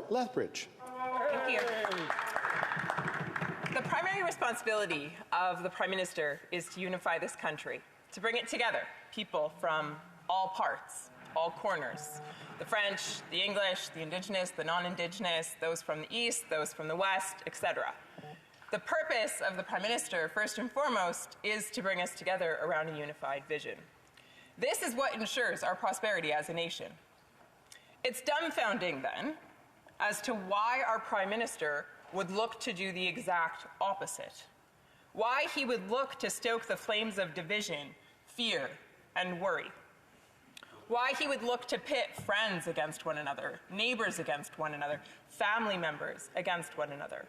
Lethbridge. Thank you. The primary responsibility of the Prime Minister is to unify this country, to bring it together, people from all parts, all corners. The French, the English, the Indigenous, the non-Indigenous, those from the East, those from the West, etc. The purpose of the Prime Minister, first and foremost, is to bring us together around a unified vision. This is what ensures our prosperity as a nation. It's dumbfounding, then, as to why our Prime Minister would look to do the exact opposite. Why he would look to stoke the flames of division, fear, and worry. Why he would look to pit friends against one another, neighbors against one another, family members against one another.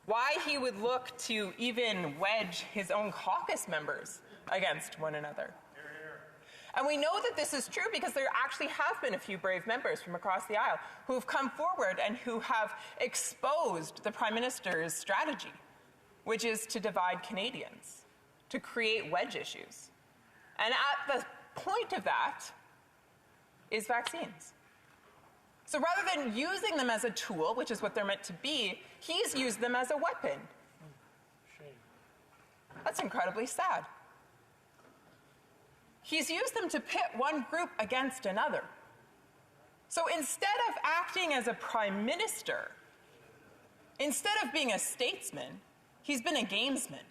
Why he would look to even wedge his own caucus members against one another. And we know that this is true because there actually have been a few brave members from across the aisle who have come forward and who have exposed the Prime Minister's strategy, which is to divide Canadians, to create wedge issues. And at the point of that is vaccines. So rather than using them as a tool, which is what they're meant to be, he's used them as a weapon. Shame. That's incredibly sad. He's used them to pit one group against another. So instead of acting as a Prime Minister, instead of being a statesman, he's been a gamesman.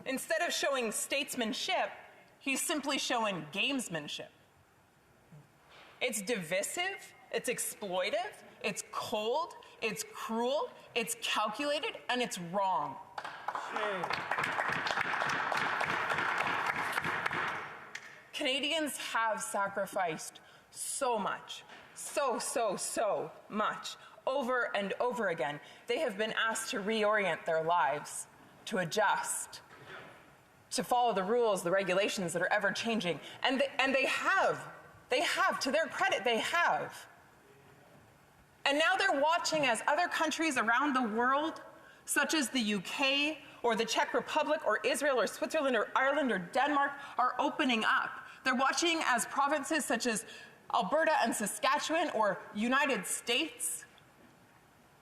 Instead of showing statesmanship, he's simply showing gamesmanship. It's divisive, it's exploitive, it's cold, it's cruel, it's calculated, and it's wrong. Canadians have sacrificed so much, so much, over and over again. They have been asked to reorient their lives, to adjust, to follow the rules, the regulations that are ever changing. And they have. They have. To their credit, they have. And now they're watching as other countries around the world, such as the UK or the Czech Republic or Israel or Switzerland or Ireland or Denmark, are opening up. They're watching as provinces such as Alberta and Saskatchewan or United States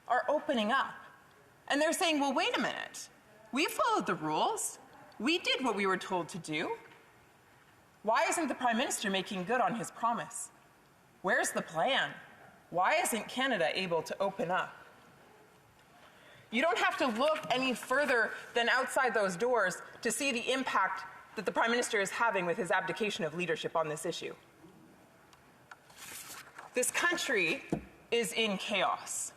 are opening up. And they're saying, well, wait a minute. We followed the rules. We did what we were told to do. Why isn't the Prime Minister making good on his promise? Where's the plan? Why isn't Canada able to open up? You don't have to look any further than outside those doors to see the impact that the Prime Minister is having with his abdication of leadership on this issue. This country is in chaos.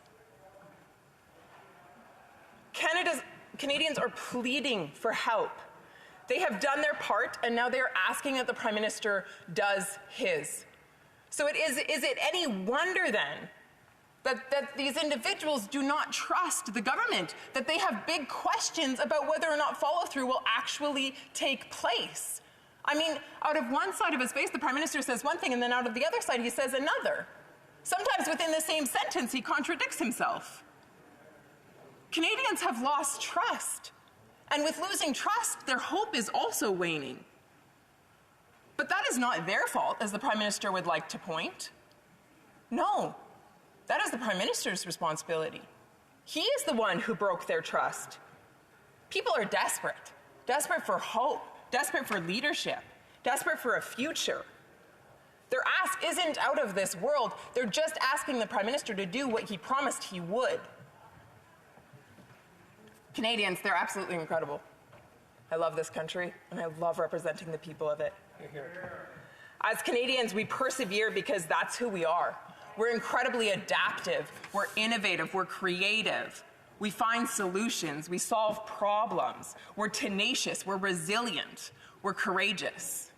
Canadians are pleading for help. They have done their part, and now they're asking that the Prime Minister does his. So is it any wonder then that these individuals do not trust the government, that they have big questions about whether or not follow-through will actually take place? I mean, out of one side of his face, the Prime Minister says one thing, and then out of the other side, he says another. Sometimes within the same sentence, he contradicts himself. Canadians have lost trust. And with losing trust, their hope is also waning. But that is not their fault, as the Prime Minister would like to point. No, that is the Prime Minister's responsibility. He is the one who broke their trust. People are desperate for hope, desperate for leadership, desperate for a future. Their ask isn't out of this world. They're just asking the Prime Minister to do what he promised he would. Canadians, they're absolutely incredible. I love this country, and I love representing the people of it. As Canadians, we persevere because that's who we are. We're incredibly adaptive, we're innovative, we're creative. We find solutions, we solve problems. We're tenacious, we're resilient, we're courageous.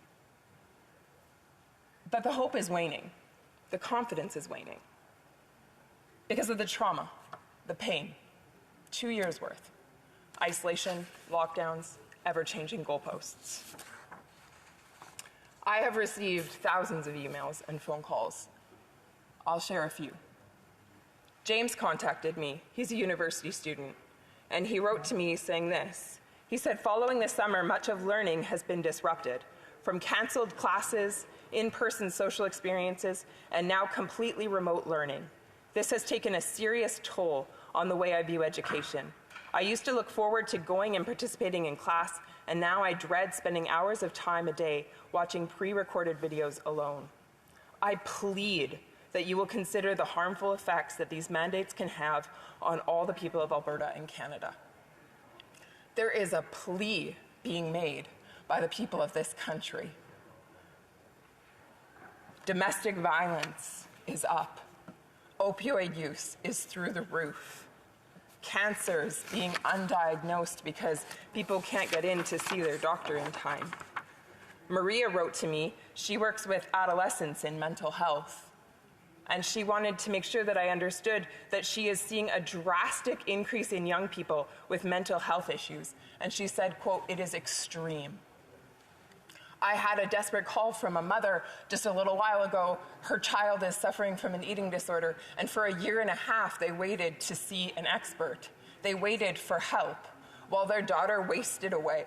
But the hope is waning. The confidence is waning. Because of the trauma, the pain, 2 years worth. Isolation, lockdowns, ever-changing goalposts. I have received thousands of emails and phone calls. I'll share a few. James contacted me. He's a university student. And he wrote to me saying this. He said, following the summer, much of learning has been disrupted. From canceled classes, in-person social experiences, and now completely remote learning. This has taken a serious toll on the way I view education. I used to look forward to going and participating in class, and now I dread spending hours of time a day watching pre-recorded videos alone. I plead that you will consider the harmful effects that these mandates can have on all the people of Alberta and Canada. There is a plea being made by the people of this country. Domestic violence is up. Opioid use is through the roof. Cancers being undiagnosed because people can't get in to see their doctor in time. Maria wrote to me, she works with adolescents in mental health, and she wanted to make sure that I understood that she is seeing a drastic increase in young people with mental health issues. And she said, quote, "It is extreme." I had a desperate call from a mother just a little while ago. Her child is suffering from an eating disorder, and for a 1.5 years, they waited to see an expert. They waited for help while their daughter wasted away.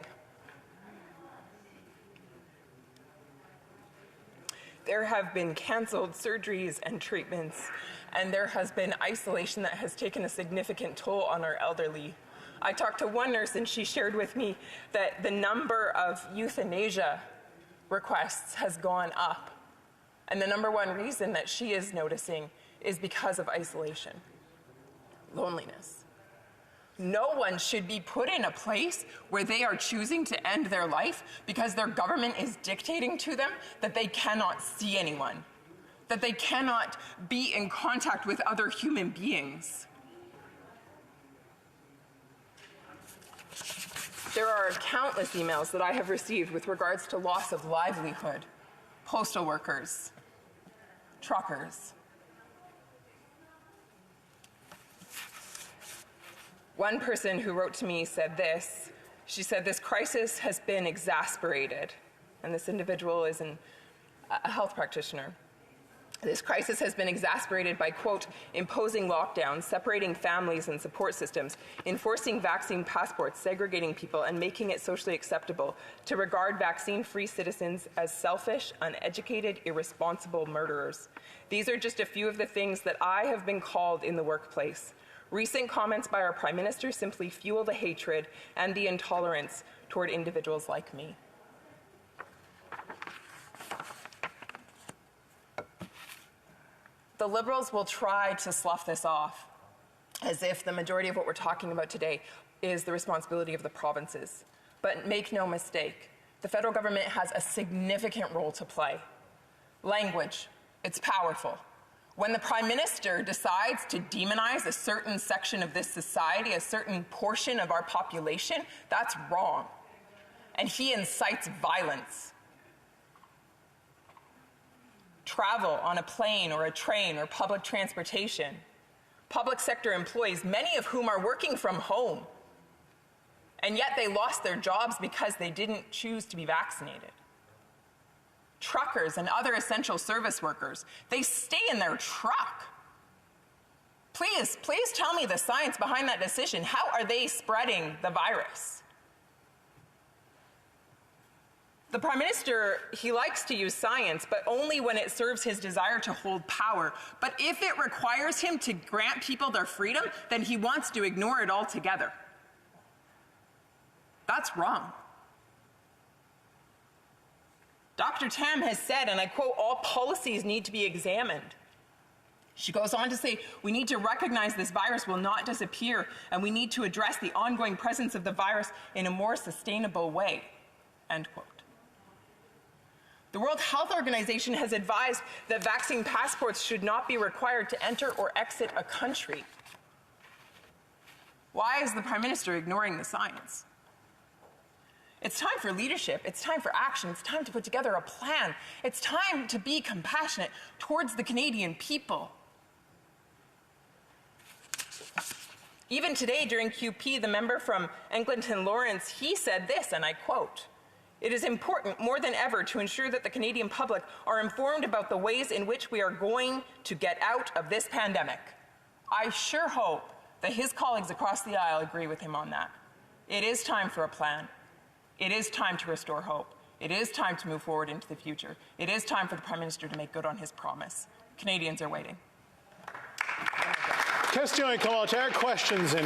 There have been canceled surgeries and treatments, and there has been isolation that has taken a significant toll on our elderly. I talked to one nurse, and she shared with me that the number of euthanasia requests has gone up. And the number one reason that she is noticing is because of isolation, loneliness. No one should be put in a place where they are choosing to end their life because their government is dictating to them that they cannot see anyone, that they cannot be in contact with other human beings. There are countless emails that I have received with regards to loss of livelihood, postal workers, truckers. One person who wrote to me said this. She said, "This crisis has been exasperated," and this individual is a health practitioner. "This crisis has been exasperated by, quote, imposing lockdowns, separating families and support systems, enforcing vaccine passports, segregating people, and making it socially acceptable to regard vaccine-free citizens as selfish, uneducated, irresponsible murderers. These are just a few of the things that I have been called in the workplace. Recent comments by our Prime Minister simply fuel the hatred and the intolerance toward individuals like me." The Liberals will try to slough this off as if the majority of what we're talking about today is the responsibility of the provinces. But make no mistake, the federal government has a significant role to play. Language, it's powerful. When the Prime Minister decides to demonize a certain section of this society, a certain portion of our population, that's wrong. And he incites violence. Travel on a plane or a train or public transportation. Public sector employees, many of whom are working from home, and yet they lost their jobs because they didn't choose to be vaccinated. Truckers and other essential service workers, they stay in their truck. Please tell me the science behind that decision. How are they spreading the virus? The Prime Minister, he likes to use science, but only when it serves his desire to hold power. But if it requires him to grant people their freedom, then he wants to ignore it altogether. That's wrong. Dr. Tam has said, and I quote, "All policies need to be examined." She goes on to say, "We need to recognize this virus will not disappear, and we need to address the ongoing presence of the virus in a more sustainable way," end quote. The World Health Organization has advised that vaccine passports should not be required to enter or exit a country. Why is the Prime Minister ignoring the science? It's time for leadership. It's time for action. It's time to put together a plan. It's time to be compassionate towards the Canadian people. Even today during QP, the member from Eglinton Lawrence, he said this, and I quote, "It is important more than ever to ensure that the Canadian public are informed about the ways in which we are going to get out of this pandemic." I sure hope that his colleagues across the aisle agree with him on that. It is time for a plan. It is time to restore hope. It is time to move forward into the future. It is time for the Prime Minister to make good on his promise. Canadians are waiting. Question commentaire, questions in